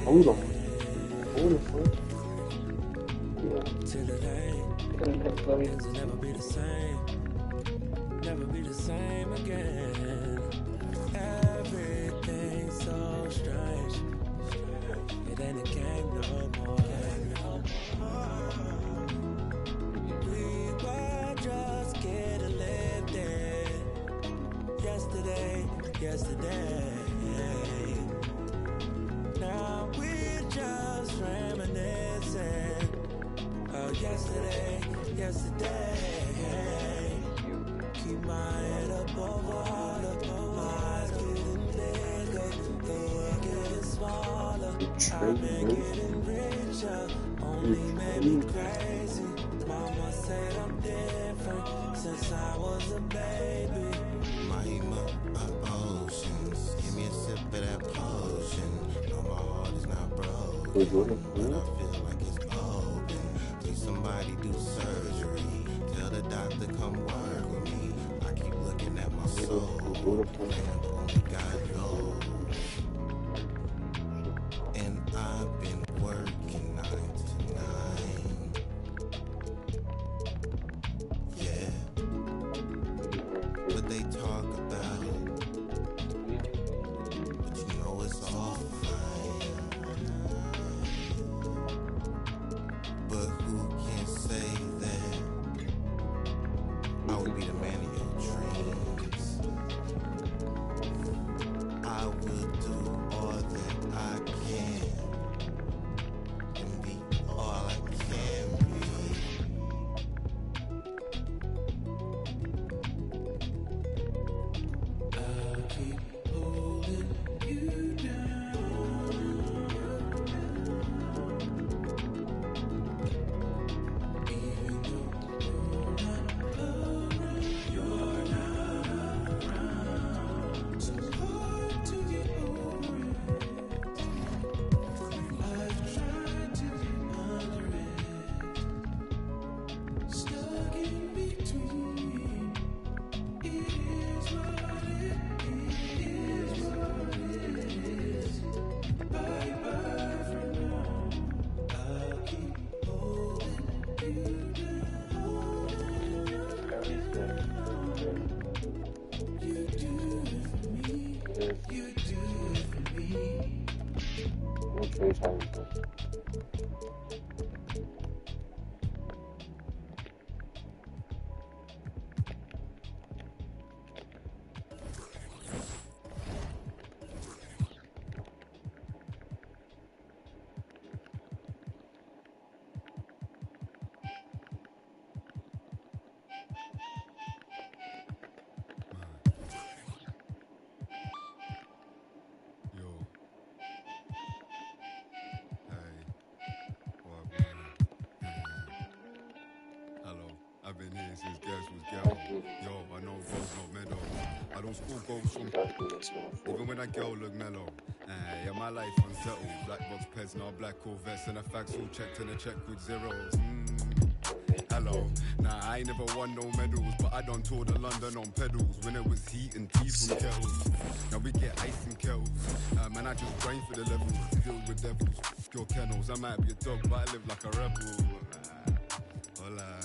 Hold on. Hold on, bro. Yeah. Never be the same. Never be the same again. Everything's so strange. It ain't a game no more. We were just getting lived in. Yesterday. Now we're just reminiscing. Oh, yesterday. Keep my head above water. My eyes getting bigger. The world getting smaller. I've been getting richer. Only made me crazy. Mama said I'm different since I was a baby. Mahima oceans. Give me a sip of that potion. No, my heart is not broken, but I feel like it's open. Please somebody do surgery. Tell the doctor come work with me. I keep looking at my soul, and only God knows. And I've been working 9 to 9. Yeah. But they talk about it. But you know it's all fine. But who can say that I will be the man of your dreams? I will do all that I can and be all I can be. I'll keep holding you down. Even though you're not around. So hard to get over it. I've tried to get under it. Stuck in between. It is what it is. Bye bye for now. I'll keep holding you down. You do it for me. You do it for me. Yo, hey, what? Hello, I've been here since Gas was ghetto. Yo, I know goals not meadow. I don't score goals from even when that girl look mellow. Yeah, my life unsettled. Black box pets, now black Corvettes, and the facts all checked and a check with zeros. Hello, nah, I ain't never won no medals, but I done toured the London on pedals when it was heat and tea from kettles. Now we get ice and kettles. Man, I just grind for the levels, filled with devils. Your kennels, I might be a dog, but I live like a rebel. Hola.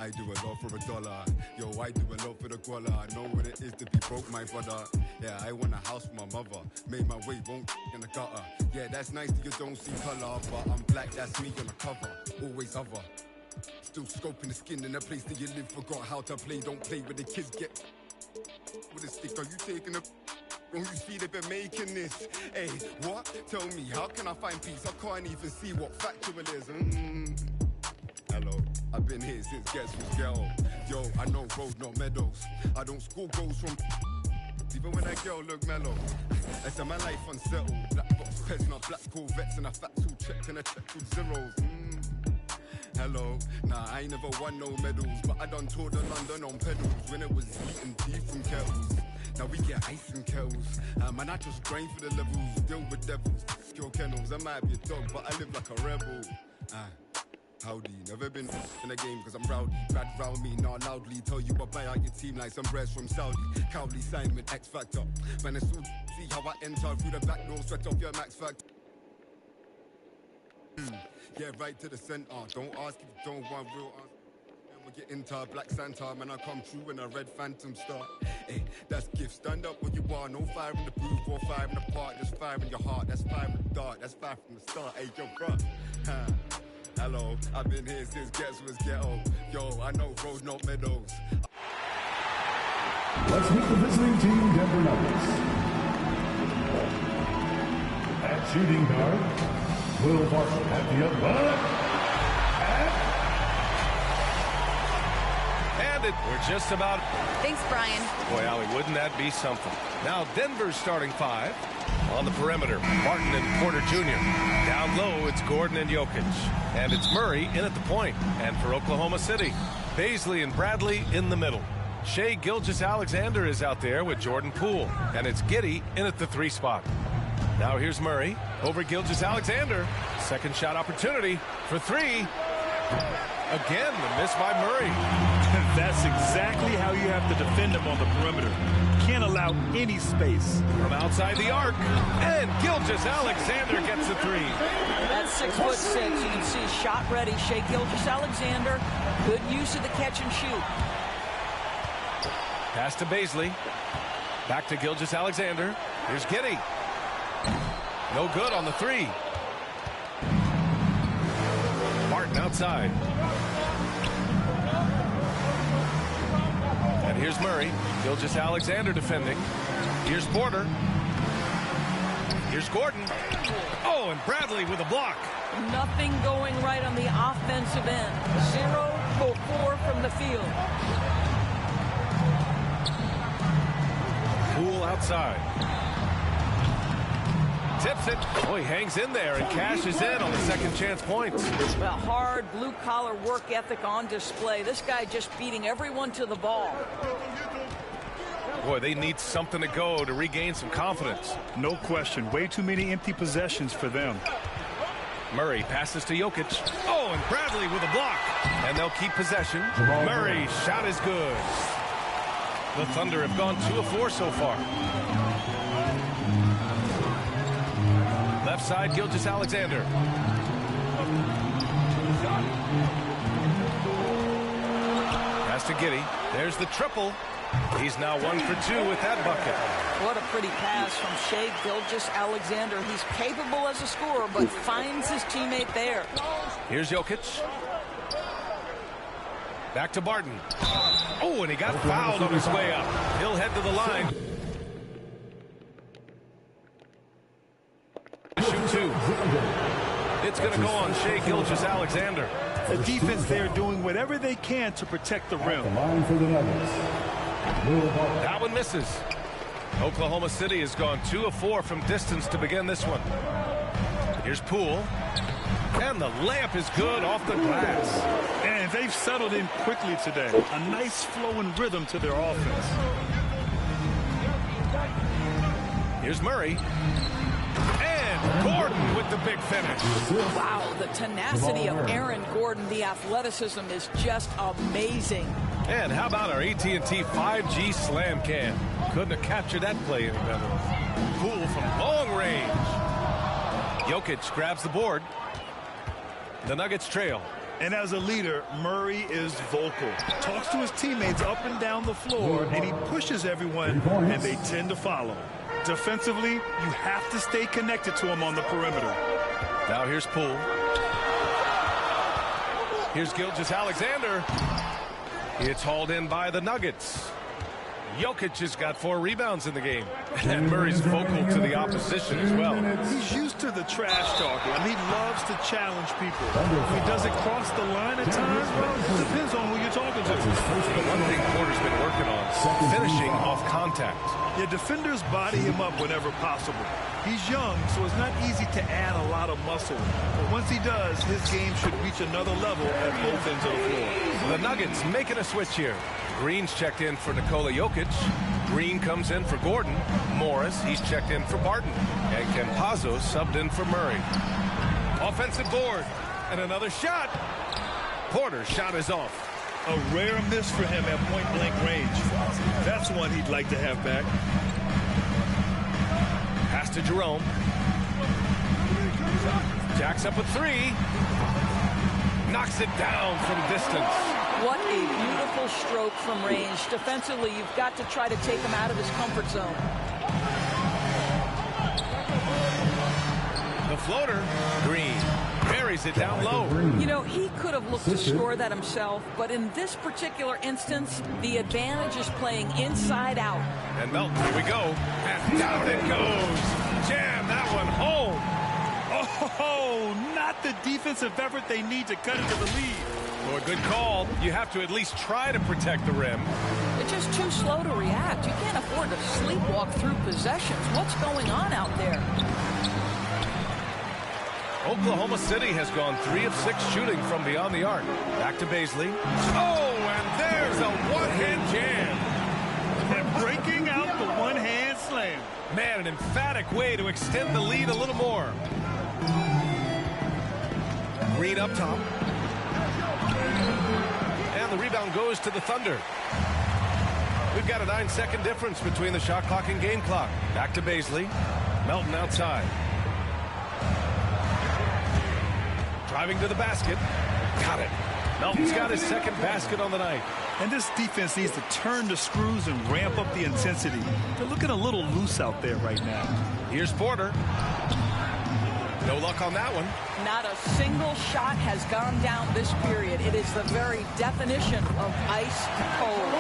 I do a lot for $1. Yo, I do a lot for the guala. I know what it is to be broke, my brother. Yeah, I want a house for my mother. Made my way, won't in the gutter. Yeah, that's nice that you don't see color, but I'm black, that's me on the cover. Always other. Still scoping the skin in the place that you live. Forgot how to play, don't play with the kids. Get with a stick, are you taking a... Don't you see they've been making this? Hey, what? Tell me, how can I find peace? I can't even see what factual is. Hello, I've been been here since Gets was ghetto. Yo, I know roads, not meadows. I don't score goals from even when that girl look mellow. I said my life unsettled. Black box pets, not black Corvettes, and I facts all checked and I checked with zeros. Hello, nah, I ain't never won no medals, but I done toured of London on pedals when it was eating beef from kettles. Now we get ice in kettles. Man, I just grind for the levels, deal with devils. Kill kennels, I might be a dog, but I live like a rebel. Howdy, never been in a game cause I'm rowdy. Bad round me, not loudly. Tell you I buy out your team like some breads from Saudi. Cowley signed with X Factor. Man, it's all see how I enter through the back door, stretch off your max factor. Yeah, right to the center. Don't ask if you don't want real answers. When we get into Black Santa, man, I come true in a red phantom star. Hey, that's gift. Stand up where you are. No fire in the booth or fire in the park. Just fire in your heart. That's fire in the dark. That's fire from the start. Hey, yo, bro. Hello, I've been here since Gets was ghetto. Yo, I know roads, not meadows. Let's meet the visiting team, Denver Nuggets. At shooting guard, Will Barton at the other. And we're just about... Thanks, Brian. Boy, Allie, wouldn't that be something? Now Denver's starting five. On the perimeter, Martin and Porter Jr. Down low, it's Gordon and Jokic. And it's Murray in at the point. And for Oklahoma City, Baisley and Bradley in the middle. Shai Gilgeous-Alexander is out there with Jordan Poole. And it's Giddey in at the 3 spot. Now here's Murray over Gilgeous-Alexander. Second shot opportunity for 3. Again, the miss by Murray. That's exactly how you have to defend him on the perimeter. Can't allow any space. From outside the arc, and Gilgeous-Alexander gets the 3. That's 6'6". You can see shot ready. Shai Gilgeous-Alexander. Good use of the catch and shoot. Pass to Baisley. Back to Gilgeous-Alexander. Here's Giddey. No good on the 3. Martin outside. And here's Murray. Gilgeous-Alexander defending. Here's Porter. Here's Gordon. Oh, and Bradley with a block. Nothing going right on the offensive end. 0 for 4 from the field. Poole outside. Tips it. Oh, he hangs in there and cashes in on the second chance points. Well, hard blue-collar work ethic on display. This guy just beating everyone to the ball. Boy, they need something to go to regain some confidence. No question. Way too many empty possessions for them. Murray passes to Jokic. Oh, and Bradley with a block. And they'll keep possession. Murray's shot is good. The Thunder have gone 2 of 4 so far. Left side, Gilgeous-Alexander. Pass to Giddey. There's the triple. He's now 1 for 2 with that bucket. What a pretty pass from Shai Gilgeous-Alexander. He's capable as a scorer, but finds his teammate there. Here's Jokic. Back to Barton. Oh, and he got fouled on his way up. He'll head to the line. Shoot 2. It's going to go on Shai Gilgeous-Alexander. The defense there doing whatever they can to protect the rim. That one misses. Oklahoma City has gone 2 of 4 from distance to begin this one. Here's Poole. And the layup is good off the glass. And they've settled in quickly today. A nice flowing rhythm to their offense. Here's Murray. And Gordon with the big finish. Wow, the tenacity of Aaron Gordon, the athleticism is just amazing. And how about our AT&T 5G Slam Cam? Couldn't have captured that play any better. Poole from long range. Jokic grabs the board. The Nuggets trail. And as a leader, Murray is vocal. Talks to his teammates up and down the floor, and he pushes everyone, and they tend to follow. Defensively, you have to stay connected to him on the perimeter. Now here's Poole. Here's Gilgeous-Alexander. It's hauled in by the Nuggets. Jokic has got 4 rebounds in the game. And Murray's vocal to the opposition as well. He's used to the trash talking. I mean, he loves to challenge people. He doesn't cross the line at times. Well, it depends on who you're talking to. But one thing Porter's been working on, finishing off contact. Yeah, defenders body him up whenever possible. He's young, so it's not easy to add a lot of muscle. But once he does, his game should reach another level at both ends of the floor. The Nuggets making a switch here. Green's checked in for Nikola Jokic. Green comes in for Gordon. Morris, he's checked in for Barton. And Campazzo subbed in for Murray. Offensive board. And another shot. Porter's shot is off. A rare miss for him at point-blank range. That's one he'd like to have back. Pass to Jerome. Jacks up a 3. Knocks it down from distance. What a beautiful stroke from range. Defensively, you've got to try to take him out of his comfort zone. The floater. Green buries it down low. You know, he could have looked to score that himself, but in this particular instance, the advantage is playing inside out. And Melton, here we go. And down it goes. Jam that one home. Oh, not the defensive effort they need to cut into the lead. Oh, a good call. You have to at least try to protect the rim. They're just too slow to react. You can't afford to sleepwalk through possessions. What's going on out there? Oklahoma City has gone 3 of 6 shooting from beyond the arc. Back to Baisley. Oh, and there's a one-hand jam. And breaking out the one-hand slam. Man, an emphatic way to extend the lead a little more. Green up top. And the rebound goes to the Thunder. We've got a 9-second difference between the shot clock and game clock. Back to Baisley. Melton outside. Driving to the basket. Got it. Melton's got his second basket on the night. And this defense needs to turn the screws and ramp up the intensity. They're looking a little loose out there right now. Here's Porter. No luck on that one. Not a single shot has gone down this period. It is the very definition of ice cold.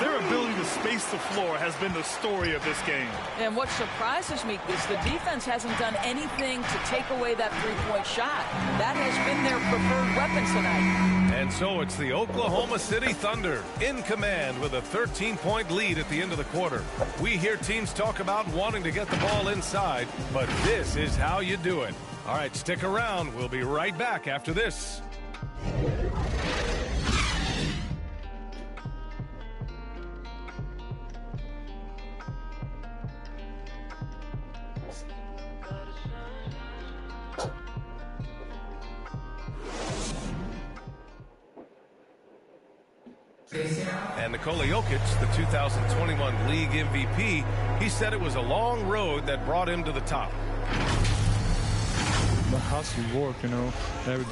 Their ability to space the floor has been the story of this game. And what surprises me is the defense hasn't done anything to take away that three-point shot. That has been their preferred weapon tonight. And so it's the Oklahoma City Thunder in command with a 13-point lead at the end of the quarter. We hear teams talk about wanting to get the ball inside, but this is how you do it. All right, stick around. We'll be right back after this. And Nikola Jokic, the 2021 league MVP, he said it was a long road that brought him to the top. The hustle work, you know. Grant,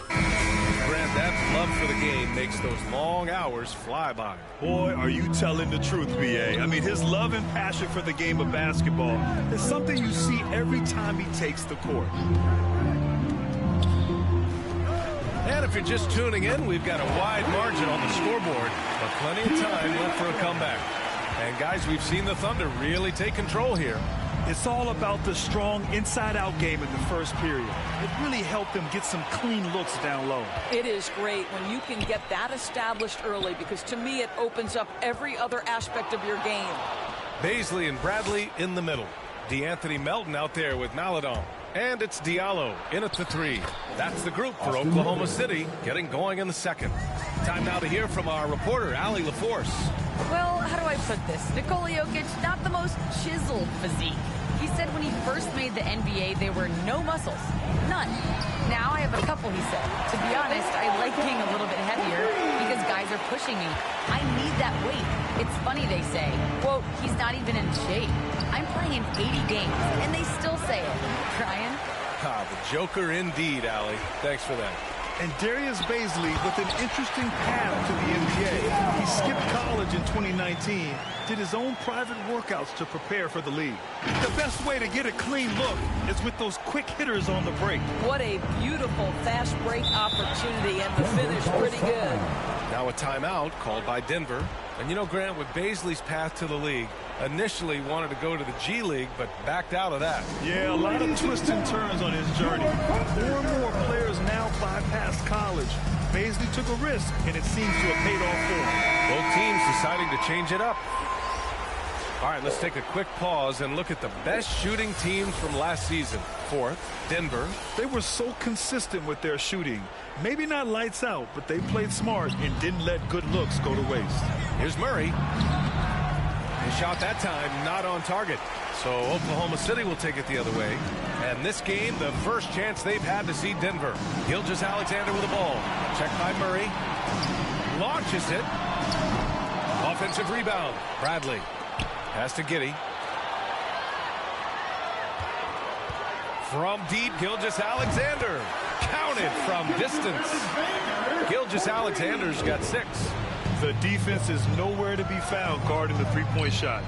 that love for the game makes those long hours fly by. Boy, are you telling the truth, B.A. I mean, his love and passion for the game of basketball is something you see every time he takes the court. And if you're just tuning in, we've got a wide margin on the scoreboard, but plenty of time left for a comeback. And guys, we've seen the Thunder really take control here. It's all about the strong inside-out game in the first period. It really helped them get some clean looks down low. It is great when you can get that established early, because to me it opens up every other aspect of your game. Baisley and Bradley in the middle. DeAnthony Melton out there with Maledon. And it's Diallo in at the 3. That's the group for Oklahoma City getting going in the second. Time now to hear from our reporter, Allie LaForce. Well, how do I put this? Nikola Jokic, not the most chiseled physique. He said when he first made the NBA, there were no muscles. None. Now I have a couple, he said. To be honest, I like being a little bit heavier because guys are pushing me. I need that weight. It's funny they say, quote, he's not even in shape. I'm playing in 80 games, and they still say it. Brian? Ah, the Joker indeed, Allie. Thanks for that. And Darius Baisley with an interesting path to the NBA. He skipped college in 2019, did his own private workouts to prepare for the league. The best way to get a clean look is with those quick hitters on the break. What a beautiful fast break opportunity, and the finish pretty good. Now a timeout called by Denver. And you know, Grant, with Baisley's path to the league, initially wanted to go to the G League, but backed out of that. Yeah, a lot of twists and turns on his journey. More and more players now bypass college. Baisley took a risk, and it seems to have paid off for him. Both teams deciding to change it up. All right, let's take a quick pause and look at the best shooting teams from last season. Fourth, Denver. They were so consistent with their shooting. Maybe not lights out, but they played smart and didn't let good looks go to waste. Here's Murray. His shot that time not on target. So Oklahoma City will take it the other way. And this game, the first chance they've had to see Denver. Gilgeous-Alexander with the ball. Checked by Murray. Launches it. Offensive rebound. Bradley. Pass to Giddey. From deep, Gilgeous-Alexander. Counted from distance. Gilgeous-Alexander's got 6. The defense is nowhere to be found guarding the three-point shot.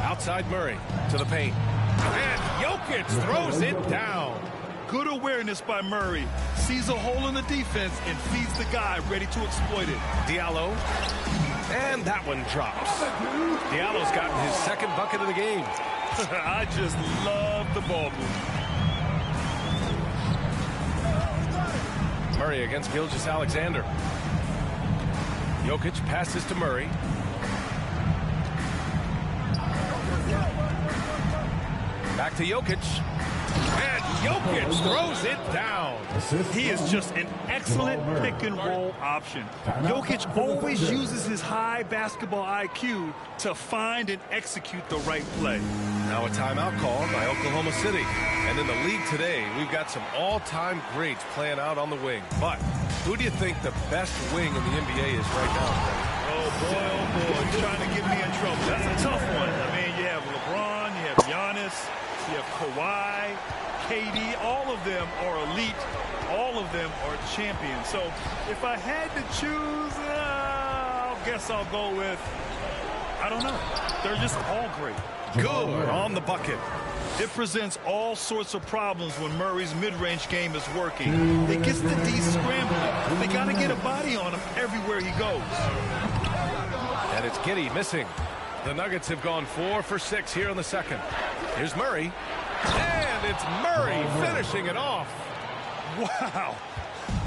Outside Murray to the paint. And Jokic throws it down. Good awareness by Murray. Sees a hole in the defense and feeds the guy ready to exploit it. Diallo. And that one drops. Diallo's gotten his second bucket of the game. I just love the ball movement. Murray against Gilgeous-Alexander. Jokic passes to Murray. Back to Jokic. And Jokic throws it down. He is just an excellent pick-and-roll option. Jokic always uses his high basketball IQ to find and execute the right play. Now a timeout called by Oklahoma City. And in the league today, we've got some all-time greats playing out on the wing. But who do you think the best wing in the NBA is right now? Oh, boy, trying to get me in trouble. That's a tough one. I mean, you have LeBron, you have Giannis, you have Kawhi, KD. All of them are elite. All of them are champions. So if I had to choose, I guess I'll go with, I don't know. They're just all great. Good on the bucket. It presents all sorts of problems when Murray's mid-range game is working. It gets the D scrambling. They got to get a body on him everywhere he goes. And it's Giddey missing. The Nuggets have gone 4 for 6 here in the second. Here's Murray. And it's Murray finishing it off. Wow.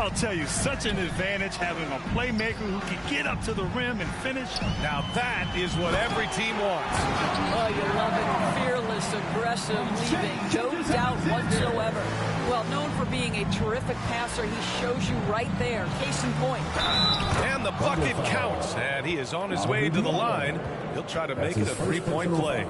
I'll tell you, such an advantage having a playmaker who can get up to the rim and finish. Now that is what every team wants. Oh, you love it. Fearless, aggressive, leaving. No doubt whatsoever. Well, known for being a terrific passer, he shows you right there. Case in point. And the bucket counts. And he is on his way to the line. He'll try to make it a three-point play.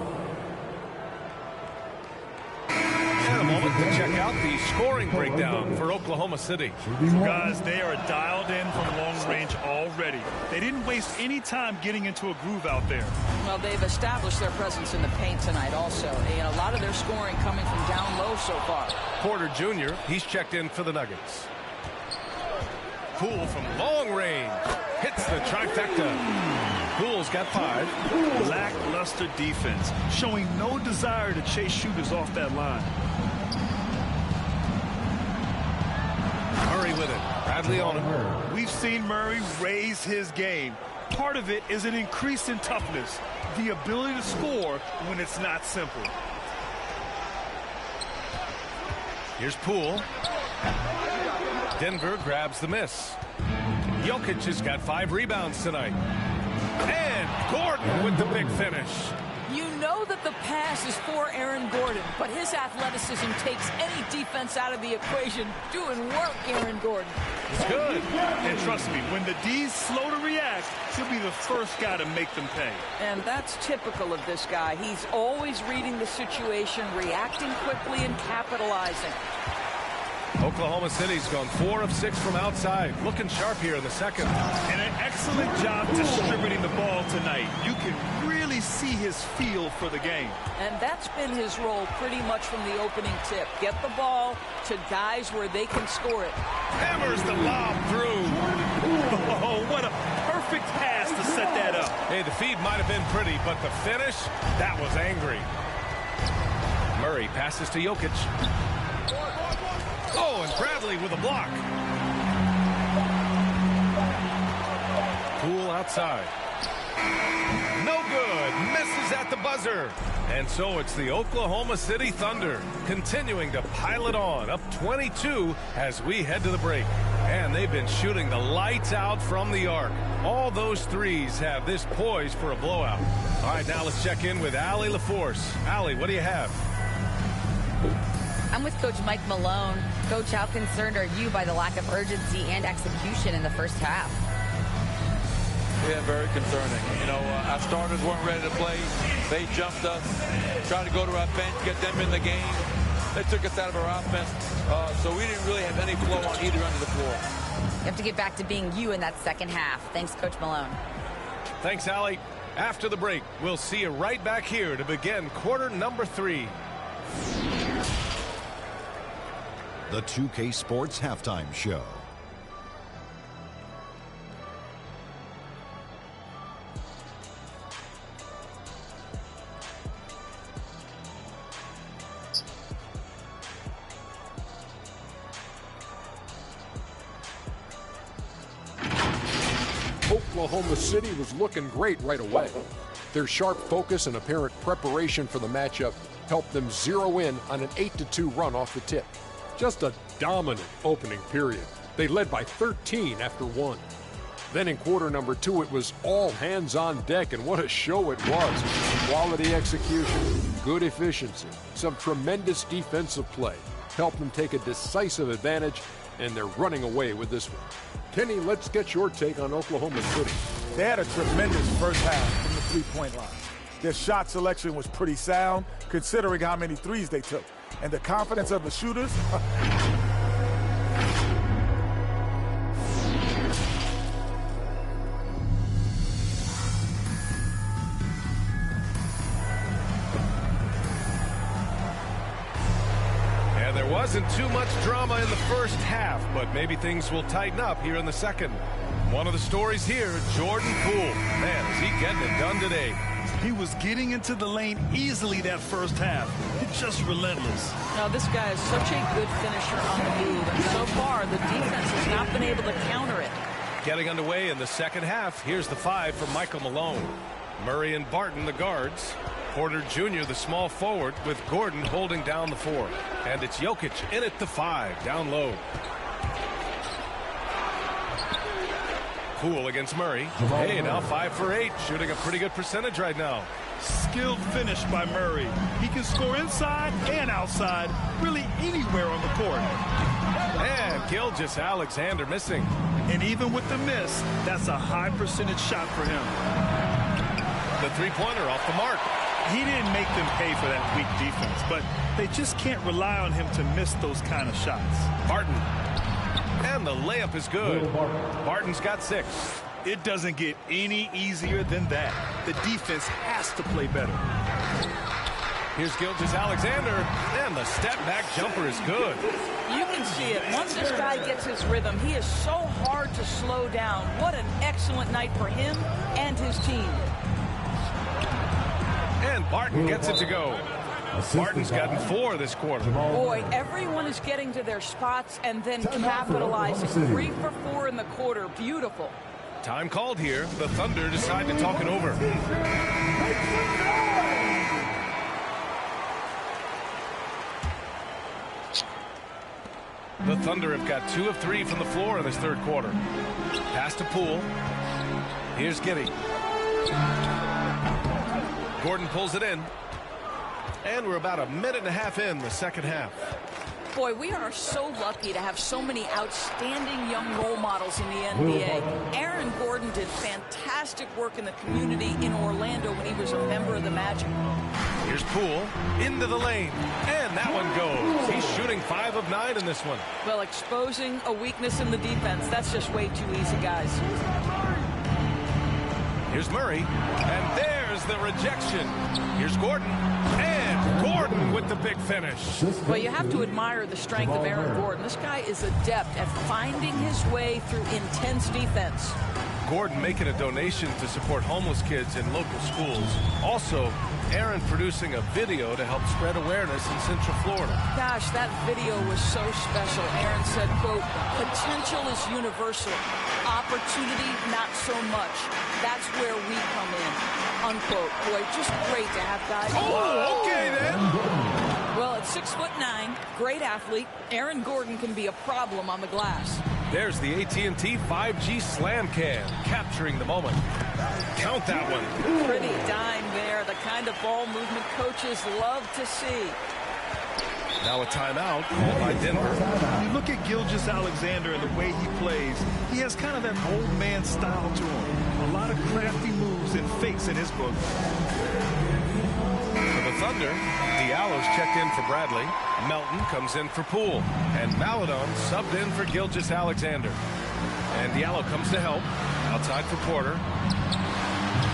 And a moment to check out the scoring breakdown for Oklahoma City. Guys, they are dialed in from long range already. They didn't waste any time getting into a groove out there. Well, they've established their presence in the paint tonight also. And a lot of their scoring coming from down low so far. Porter Jr., he's checked in for the Nuggets. Poole from long range hits the trifecta. Poole's got 5. Lackluster defense, showing no desire to chase shooters off that line. Murray with it. Bradley on him. We've seen Murray raise his game. Part of it is an increase in toughness, the ability to score when it's not simple. Here's Poole. Denver grabs the miss. Jokic has got 5 rebounds tonight. And Gordon with the big finish. You know that the pass is for Aaron Gordon, but his athleticism takes any defense out of the equation. Doing work, Aaron Gordon. It's good. And trust me, when the D's slow to react, he'll be the first guy to make them pay. And that's typical of this guy. He's always reading the situation, reacting quickly, and capitalizing. Oklahoma City's gone 4 of 6 from outside. Looking sharp here in the second. And an excellent job distributing the ball tonight. You can really see his feel for the game. And that's been his role pretty much from the opening tip. Get the ball to guys where they can score it. Hammers the lob through. Oh, what a perfect pass to set that up. Hey, the feed might have been pretty, but the finish, that was angry. Murray passes to Jokic. Oh, and Bradley with a block. outside. No good. Misses at the buzzer. And so it's the Oklahoma City Thunder continuing to pile it on, up 22 as we head to the break. And they've been shooting the lights out from the arc. All those threes have this poised for a blowout. All right, now let's check in with Allie LaForce. Allie, what do you have? I'm with Coach Mike Malone. Coach, how concerned are you by the lack of urgency and execution in the first half? Yeah, very concerning. You know, our starters weren't ready to play. They jumped us, tried to go to our bench, get them in the game. They took us out of our offense, so we didn't really have any flow on either end of the floor. You have to get back to being you in that second half. Thanks, Coach Malone. Thanks, Allie. After the break, we'll see you right back here to begin quarter number 3. The 2K Sports Halftime Show. Oklahoma City was looking great right away. Their sharp focus and apparent preparation for the matchup helped them zero in on an 8-2 run off the tip. Just a dominant opening period. They led by 13 after 1. Then in quarter number 2, it was all hands on deck, and what a show it was. Quality execution, good efficiency, some tremendous defensive play helped them take a decisive advantage, and they're running away with this one. Kenny, let's get your take on Oklahoma City. They had a tremendous first half from the three-point line. Their shot selection was pretty sound, considering how many threes they took. And the confidence of the shooters, There wasn't too much drama in the first half, but maybe things will tighten up here in the second. One of the stories here, Jordan Poole. Man, is he getting it done today. He was getting into the lane easily that first half. It's just relentless. Now, this guy is such a good finisher on the move, and so far the defense has not been able to counter it. Getting underway in the second half, here's the 5 for Michael Malone. Murray and Barton, the guards. Porter Jr., the small forward, with Gordon holding down the 4. And it's Jokic in at the 5, down low. Poole against Murray. Hey, now 5 for 8, shooting a pretty good percentage right now. Skilled finish by Murray. He can score inside and outside, really anywhere on the court. And Gilgeous-Alexander missing. And even with the miss, that's a high percentage shot for him. The three-pointer off the mark. He didn't make them pay for that weak defense, but they just can't rely on him to miss those kind of shots. Barton. And the layup is good. Barton's got 6. It doesn't get any easier than that. The defense has to play better. Here's Gilgeous-Alexander, and the step-back jumper is good. You can see it. Once this guy gets his rhythm, he is so hard to slow down. What an excellent night for him and his team. And Barton gets it to go. Barton's gotten 4 this quarter. Boy, everyone is getting to their spots and then capitalizing. 3 for 4 in the quarter. Beautiful. Time called here. The Thunder decide to talk it over. The Thunder have got 2 of 3 from the floor in this third quarter. Pass to Poole. Here's Giddey. Gordon pulls it in. And we're about a minute and a half in the second half. Boy, we are so lucky to have so many outstanding young role models in the NBA. Aaron Gordon did fantastic work in the community in Orlando when he was a member of the Magic. Here's Poole into the lane. And that one goes. He's shooting 5 of 9 in this one. Well, exposing a weakness in the defense, that's just way too easy, guys. Here's Murray. And there's the rejection. Here's Gordon. And Gordon with the big finish. Well, you have to admire the strength of Aaron Gordon. This guy is adept at finding his way through intense defense. Gordon making a donation to support homeless kids in local schools. Also, Aaron producing a video to help spread awareness in Central Florida. Gosh, that video was so special. Aaron said, quote, potential is universal. Opportunity, not so much. That's where we come in, unquote. Boy, just great to have guys. Oh, okay then. Well, at 6'9", great athlete, Aaron Gordon can be a problem on the glass. There's the AT&T 5G Slam Cam, capturing the moment. Count that one. Pretty dime there, the kind of ball movement coaches love to see. Now a timeout called by Denver. You look at Gilgeous-Alexander and the way he plays, he has kind of that old man style to him. A lot of crafty moves and fakes in his book. For the Thunder, Diallo's checked in for Bradley. Melton comes in for Poole. And Maledon subbed in for Gilgeous-Alexander. And Diallo comes to help. Outside for Porter.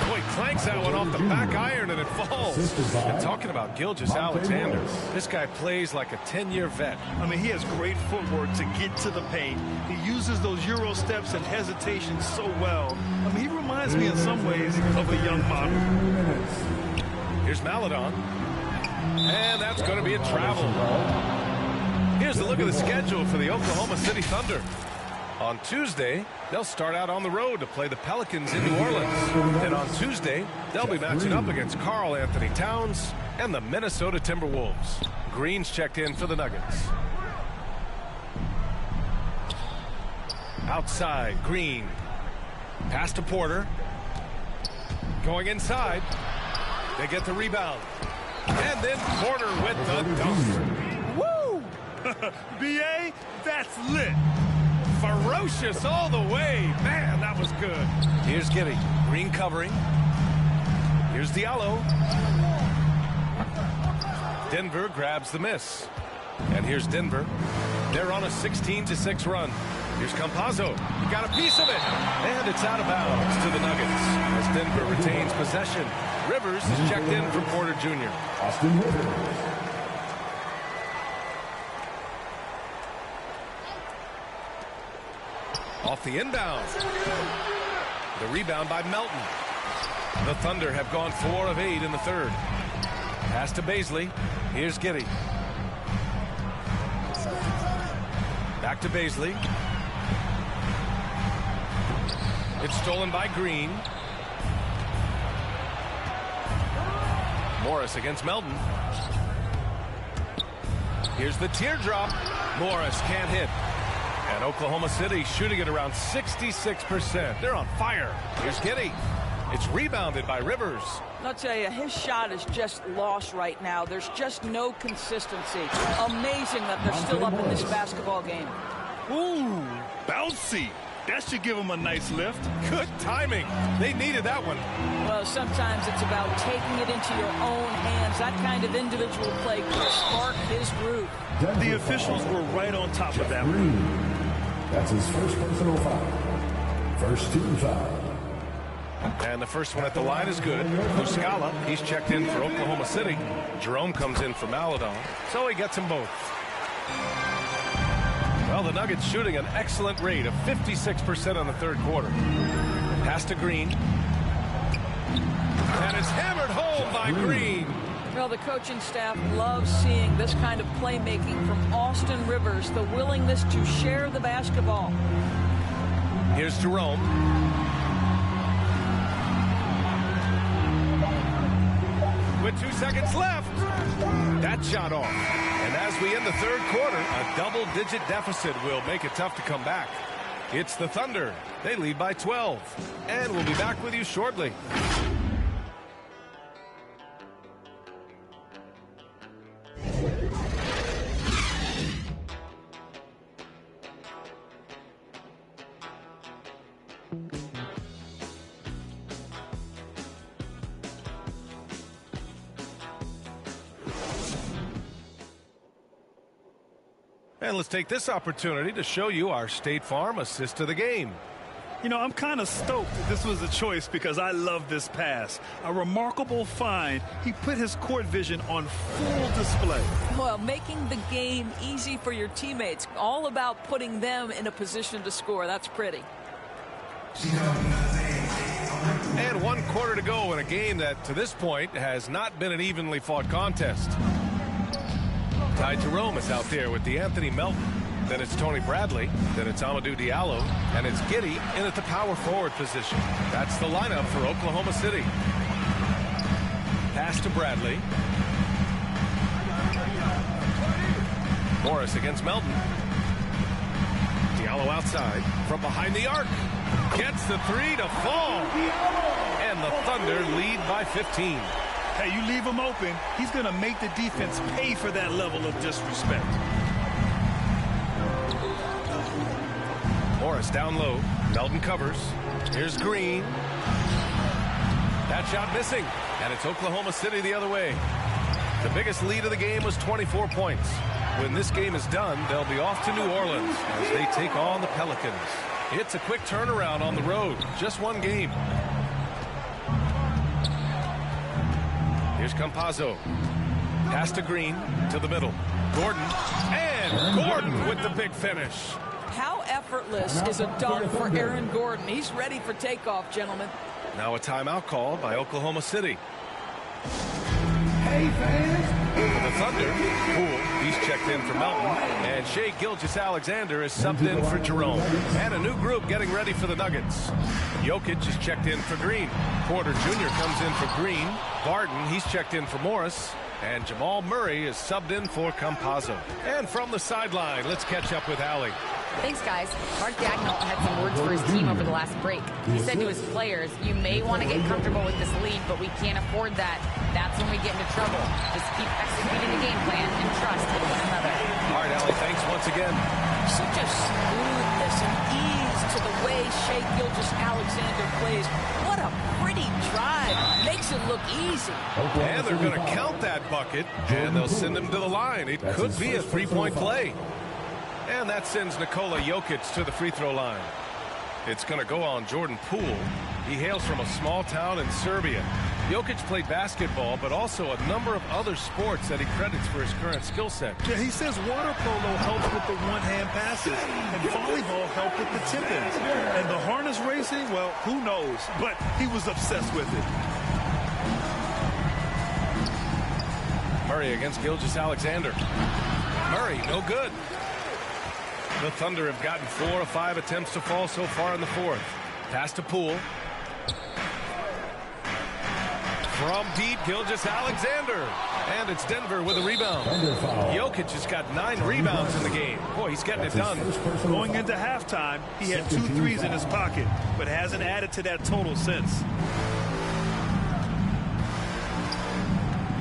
Boy, clanks that one off the back iron and it falls. And talking about Gilgeous-Alexander, this guy plays like a 10-year vet. I mean, he has great footwork to get to the paint. He uses those Euro steps and hesitation so well. I mean, he reminds me in some ways of a young model. Here's Maledon. And that's going to be a travel. Here's a look at the schedule for the Oklahoma City Thunder. On Tuesday, they'll start out on the road to play the Pelicans in New Orleans. Then on Tuesday, they'll be matching up against Karl Anthony Towns and the Minnesota Timberwolves. Green's checked in for the Nuggets. Outside, Green. Pass to Porter. Going inside. They get the rebound. And then Porter with the dunk. Woo! B.A., that's lit. Ferocious all the way. Man, that was good. Here's Giddey. Green covering. Here's Diallo. Denver grabs the miss. And here's Denver. They're on a 16-6 run. Here's Campazzo. He got a piece of it. And it's out of bounds to the Nuggets as Denver retains possession. Rivers is checked in for Porter Jr. Austin Rivers. Off the inbound. The rebound by Melton. The Thunder have gone 4 of 8 in the third. Pass to Bazley. Here's Giddey. Back to Bazley. It's stolen by Green. Morris against Melton. Here's the teardrop. Morris can't hit. And Oklahoma City shooting at around 66%. They're on fire. Here's Giddey. It's rebounded by Rivers. I'll tell you, his shot is just lost right now. There's just no consistency. Amazing that they're still up in this basketball game. Ooh, bouncy. That should give him a nice lift. Good timing. They needed that one. Well, sometimes it's about taking it into your own hands. That kind of individual play could spark his groove. The officials were right on top of that one. That's his first personal foul. First team foul. And the first one at the line is good. Muscala, he's checked in for Oklahoma City. Jerome comes in for Maledon, so he gets them both. Well, the Nuggets shooting an excellent rate of 56% on the third quarter. Pass to Green. And it's hammered home by Green. Well, the coaching staff loves seeing this kind of playmaking from Austin Rivers, the willingness to share the basketball. Here's Jerome. With 2 seconds left. That shot off. And as we end the third quarter, a double-digit deficit will make it tough to come back. It's the Thunder. They lead by 12. And we'll be back with you shortly. And let's take this opportunity to show you our State Farm assist to the game. You know, I'm kind of stoked that this was a choice because I love this pass. A remarkable find. He put his court vision on full display. Well, making the game easy for your teammates. All about putting them in a position to score. That's pretty. And 1 quarter to go in a game that, to this point, has not been an evenly fought contest. Ty Jerome is out there with DeAnthony Melton. Then it's Tony Bradley. Then it's Amadou Diallo. And it's Giddey in at the power forward position. That's the lineup for Oklahoma City. Pass to Bradley. Morris against Melton. Diallo outside from behind the arc. Gets the three to fall. And the Thunder lead by 15. Hey, you leave him open, he's going to make the defense pay for that level of disrespect. Morris down low. Melton covers. Here's Green. That shot missing. And it's Oklahoma City the other way. The biggest lead of the game was 24 points. When this game is done, they'll be off to New Orleans as they take on the Pelicans. It's a quick turnaround on the road. Just one game. Here's Campazzo. Pass to Green to the middle. Gordon. And Gordon with the big finish. How effortless is a dunk for Aaron Gordon? He's ready for takeoff, gentlemen. Now a timeout called by Oklahoma City. Hey, fans. The Thunder, Poole, he's checked in for Melton. And Shai Gilgeous-Alexander is subbed in for Jerome. And a new group getting ready for the Nuggets. Jokic is checked in for Green. Porter Jr. comes in for Green. Barton, he's checked in for Morris. And Jamal Murray is subbed in for Campazzo. And from the sideline, let's catch up with Allie. Thanks, guys. Mark Dagnall had some words for his team over the last break. He said to his players, you may want to get comfortable with this lead, but we can't afford that. That's when we get into trouble. Just keep executing the game plan and trust in one another. All right, Allie, thanks once again. Such a smoothness and ease to the way Shai Gilgeous-Alexander plays. What a pretty drive. Makes it look easy. And they're going to count that bucket, and they'll send him to the line. It could be a three-point play. And that sends Nikola Jokic to the free throw line. It's going to go on Jordan Poole. He hails from a small town in Serbia. Jokic played basketball, but also a number of other sports that he credits for his current skill set. Yeah, he says water polo helps with the one-hand passes, and volleyball helped with the tip-ins. And the harness racing, well, who knows? But he was obsessed with it. Murray against Gilgeous-Alexander. Murray, no good. The Thunder have gotten 4 of 5 attempts to fall so far in the fourth. Pass to Poole. From deep, Gilgeous-Alexander. And it's Denver with a rebound. Jokic has got 9 rebounds in the game. Boy, he's getting it done. Going into halftime, he had 2 threes in his pocket, but hasn't added to that total since.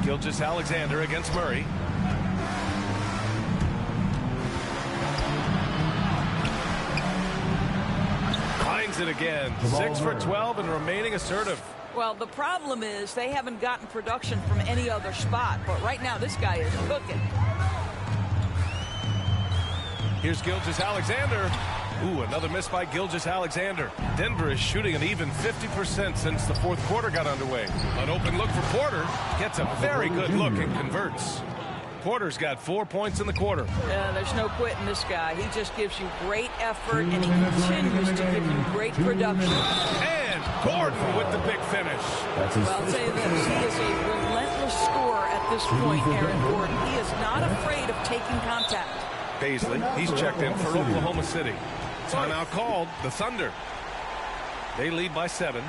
Gilgeous-Alexander against Murray. Finds it again. 6 for 12 and remaining assertive. Well, the problem is they haven't gotten production from any other spot. But right now, this guy is cooking. Here's Gilgeous-Alexander. Ooh, another miss by Gilgeous-Alexander. Denver is shooting an even 50% since the fourth quarter got underway. An open look for Porter. Gets a very good look and converts. Porter's got 4 points in the quarter. Yeah, there's no quitting this guy. He just gives you great effort, and he continues to give you great production. And Gordon with the big finish. Well, I'll tell you this. He is a relentless scorer at this point, Aaron Gordon. He is not afraid of taking contact. Paisley, he's checked in for Oklahoma City. Timeout called. The Thunder. They lead by 7.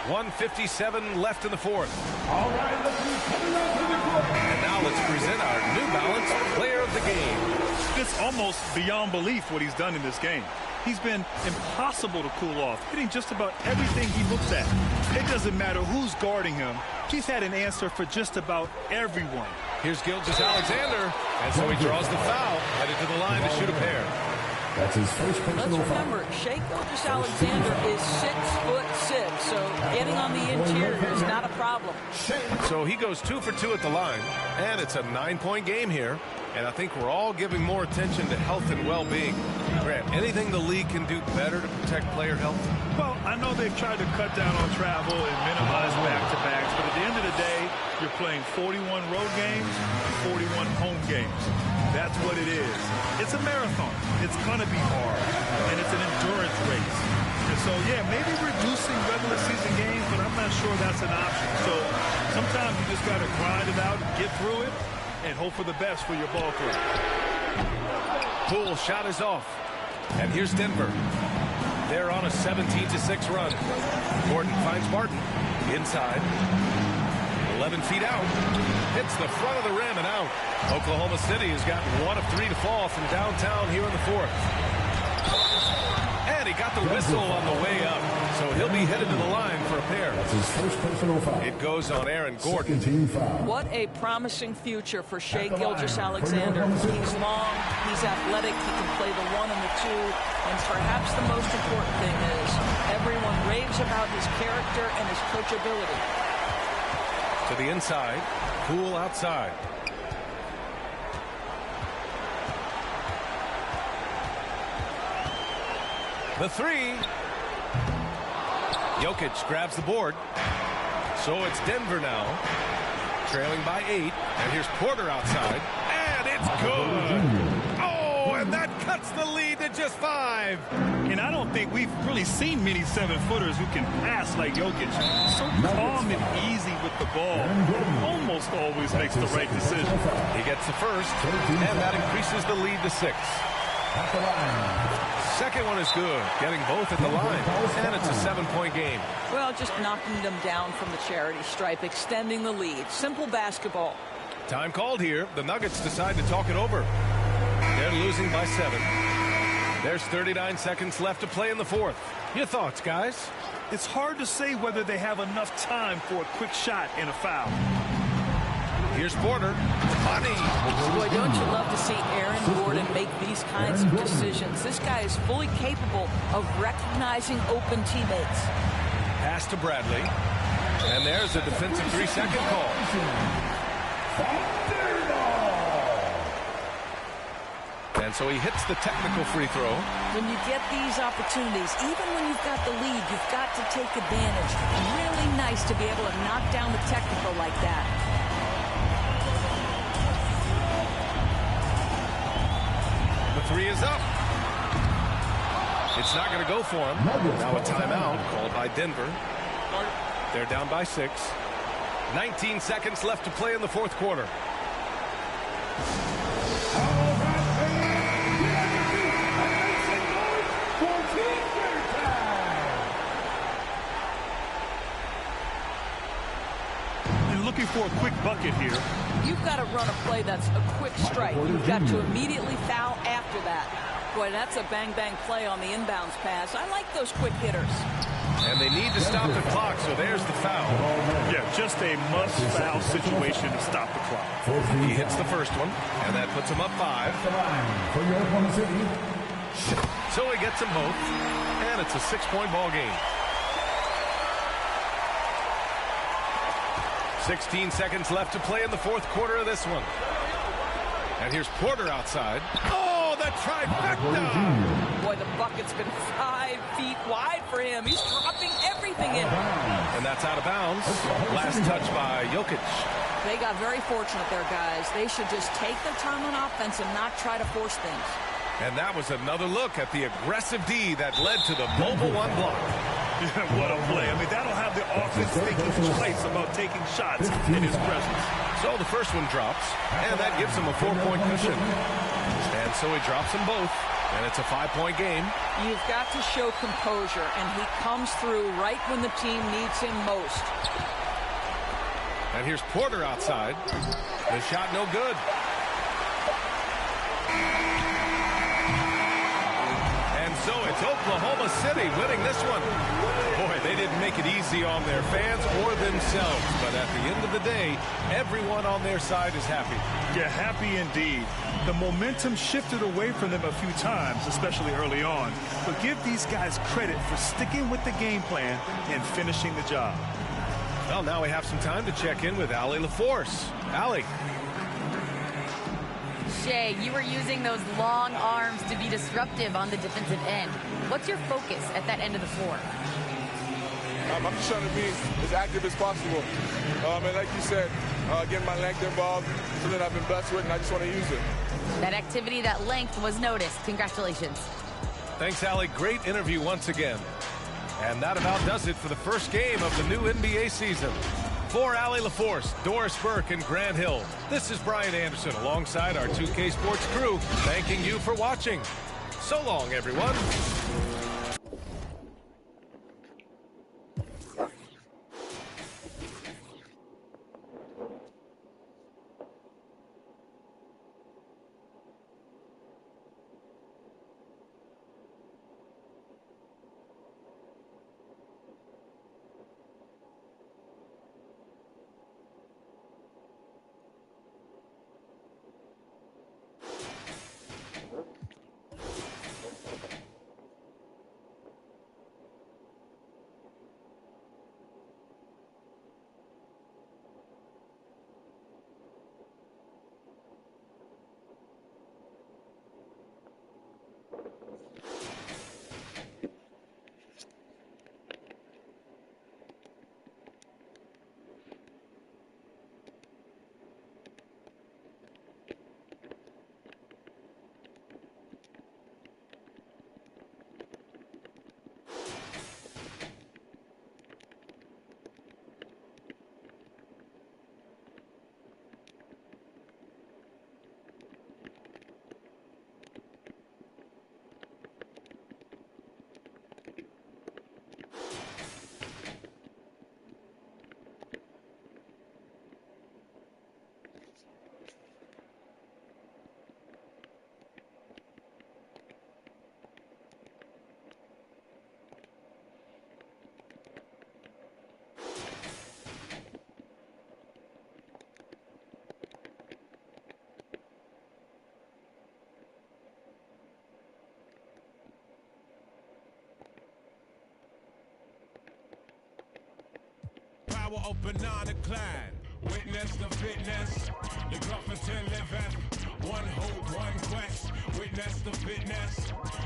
1:57 left in the fourth. All right, and now let's present our New Balance Player of the Game. It's almost beyond belief what he's done in this game. He's been impossible to cool off, hitting just about everything he looks at. It doesn't matter who's guarding him. He's had an answer for just about everyone. Here's Gilgeous-Alexander, and so he draws the foul, headed to the line to shoot a pair. That's his first personal Let's remember, Shai Gilgeous-Alexander is 6'6", so getting on the interior is not a problem. So he goes 2 for 2 at the line, and it's a 9-point game here. And I think we're all giving more attention to health and well-being. Grant, anything the league can do better to protect player health? Well, I know they've tried to cut down on travel and minimize back-to-backs, but at the end of the day, you're playing 41 road games, 41 home games. That's what it is. It's a marathon. It's going to be hard, and it's an endurance race. And so, not sure that's an option. So sometimes you just got to grind it out, get through it, and hope for the best for your ball club. Poole shot is off. And here's Denver. They're on a 17-6 run. Gordon finds Martin inside. 11 feet out. Hits the front of the rim and out. Oklahoma City has got 1 of 3 to fall from downtown here in the fourth. And he got the whistle on the way up. So he'll be headed to the line for a pair. That's his first personal foul. It goes on Aaron Gordon. Team foul. What a promising future for Shai Gilgeous-Alexander. He's long, he's athletic, he can play the 1 and the 2, and perhaps the most important thing is everyone raves about his character and his coachability. To the inside, Poole outside. The 3. Jokic grabs the board. So it's Denver now, trailing by 8. And here's Porter outside. And it's good. Oh, and that cuts the lead to just 5. And I don't think we've really seen many 7-footers who can pass like Jokic. So calm and easy with the ball. Almost always makes the right decision. He gets the first, and that increases the lead to 6. Second one is good, getting both at the line, and it's a 7-point game. Well, just knocking them down from the charity stripe, extending the lead. Simple basketball. Time called here. The Nuggets decide to talk it over. They're losing by 7. There's 39 seconds left to play in the fourth. Your thoughts, guys? It's hard to say whether they have enough time for a quick shot and a foul. Here's Porter. Money. Boy, don't you love to see Aaron Gordon make these kinds of decisions? This guy is fully capable of recognizing open teammates. Pass to Bradley. And there's a defensive 3-second call. And so he hits the technical free throw. When you get these opportunities, even when you've got the lead, you've got to take advantage. Really nice to be able to knock down the technical like that. The 3 is up. It's not going to go for him. Now a timeout called by Denver. They're down by 6. 19 seconds left to play in the fourth quarter. Looking for a quick bucket here. You've got to run a play that's a quick strike. You've got to immediately foul after that. Boy, that's a bang-bang play on the inbounds pass. I like those quick hitters. And they need to stop the clock, so there's the foul. Yeah, just a must-foul situation to stop the clock. He hits the first one, and that puts him up 5. So he gets them both, and it's a 6-point ball game. 16 seconds left to play in the fourth quarter of this one. And here's Porter outside. Oh, the trifecta! Boy, the bucket's been 5 feet wide for him. He's dropping everything in. And that's out of bounds. Last touch by Jokic. They got very fortunate there, guys. They should just take their time on offense and not try to force things. And that was another look at the aggressive D that led to the Mobile 1 block. What a play. I mean, that'll have the offense thinking twice about taking shots in his presence. So the first one drops, and that gives him a 4-point cushion. And so he drops them both, and it's a 5-point game. You've got to show composure, and he comes through right when the team needs him most. And here's Porter outside. The shot no good. So it's Oklahoma City winning this one. Boy, they didn't make it easy on their fans or themselves. But at the end of the day, everyone on their side is happy. Yeah, happy indeed. The momentum shifted away from them a few times, especially early on. But give these guys credit for sticking with the game plan and finishing the job. Well, now we have some time to check in with Allie LaForce. Allie. Shai, you were using those long arms to be disruptive on the defensive end. What's your focus at that end of the floor? I'm just trying to be as active as possible. And like you said, getting my length involved, something I've been blessed with, and I just want to use it. That activity, that length was noticed. Congratulations. Thanks, Allie. Great interview once again. And that about does it for the first game of the new NBA season. For Allie LaForce, Doris Burke, and Grant Hill, this is Brian Anderson alongside our 2K Sports crew, thanking you for watching. So long, everyone. Power of banana clan. Witness the fitness. The Gruffington liveth. One hope, one quest. Witness the fitness.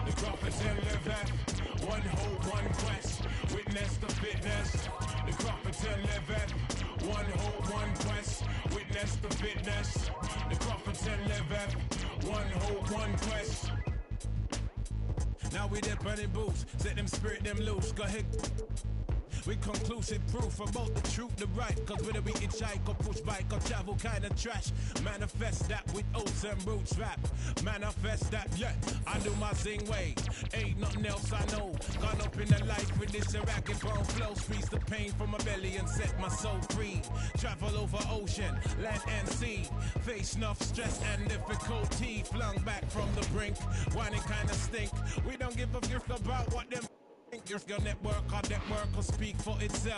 The Gruffington liveth. One hope, one quest. Witness the fitness. The Gruffington liveth. One hope, one quest. Witness the fitness. The Gruffington liveth. One hope, one quest. Now we dip burning boots. Set them spirit them loose. Go ahead. With conclusive proof about the truth, the right. Cause whether we hitchhike or push bike or travel kind of trash. Manifest that with oats and roots rap. Manifest that, yeah, I do my zing way. Ain't nothing else I know. Gone up in the life with this racket bone flow. Squeeze the pain from my belly and set my soul free. Travel over ocean, land and sea. Face enough stress and difficulty. Flung back from the brink. Whining kind of stink. We don't give a gift about what them. Your network, our network will speak for itself.